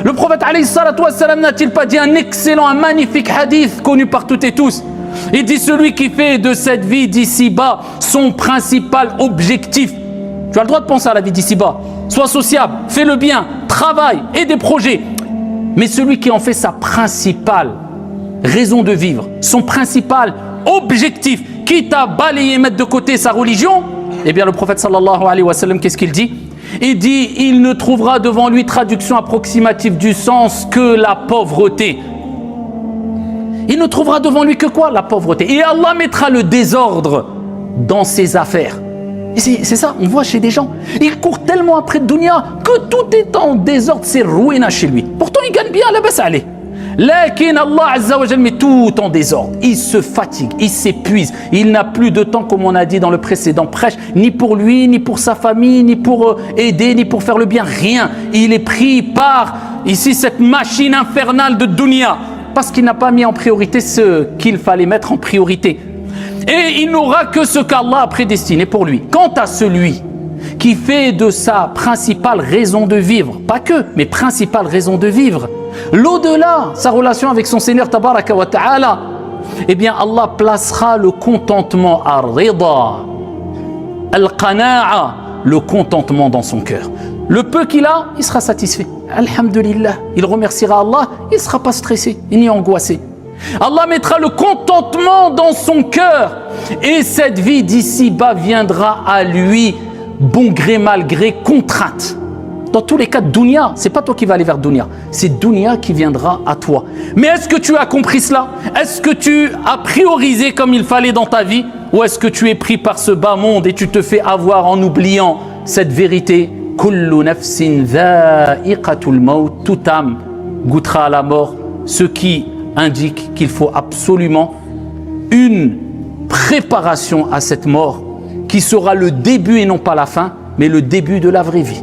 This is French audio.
Le prophète alayhi salatu wassalam n'a-t-il pas dit un excellent, un magnifique hadith connu par toutes et tous? Il dit celui qui fait de cette vie d'ici-bas son principal objectif. Tu as le droit de penser à la vie d'ici-bas. Sois sociable, fais le bien, travaille et des projets. Mais celui qui en fait sa principale raison de vivre, son principal objectif, quitte à balayer et mettre de côté sa religion, eh bien le prophète sallallahu alayhi wa sallam, qu'est-ce qu'il dit? Il dit, il ne trouvera devant lui traduction approximative du sens que la pauvreté. Il ne trouvera devant lui que quoi? La pauvreté. Et Allah mettra le désordre dans ses affaires. C'est ça, on voit chez des gens. Ils courent tellement après le dunya que tout est en désordre, c'est ruina chez lui. Pourtant, il gagne bien, la baisse allez. Lakin Allah Azza wa Jal met tout en désordre. Il se fatigue, il s'épuise. Il n'a plus de temps, comme on a dit dans le précédent prêche, ni pour lui, ni pour sa famille, ni pour aider, ni pour faire le bien. Rien. Il est pris par, ici, cette machine infernale de dunya. Parce qu'il n'a pas mis en priorité ce qu'il fallait mettre en priorité. Et il n'aura que ce qu'Allah a prédestiné pour lui. Quant à celui qui fait de sa principale raison de vivre, pas que, mais principale raison de vivre, l'au-delà, sa relation avec son Seigneur Tabaraka wa Ta'ala, eh bien Allah placera le contentement ar-rida, al-qana'a, le contentement dans son cœur. Le peu qu'il a, il sera satisfait. Alhamdulillah, il remerciera Allah, il ne sera pas stressé, ni angoissé. Allah mettra le contentement dans son cœur et cette vie d'ici-bas viendra à lui, bon gré, mal gré, contrainte. Dans tous les cas, dunya, c'est pas toi qui vas aller vers dunya, c'est dunya qui viendra à toi. Mais est-ce que tu as compris cela? Est-ce que tu as priorisé comme il fallait dans ta vie? Ou est-ce que tu es pris par ce bas monde et tu te fais avoir en oubliant cette vérité? Kullu nafsin dha'iqatul maut, toute âme goûtera à la mort, ce qui indique qu'il faut absolument une préparation à cette mort qui sera le début et non pas la fin, mais le début de la vraie vie.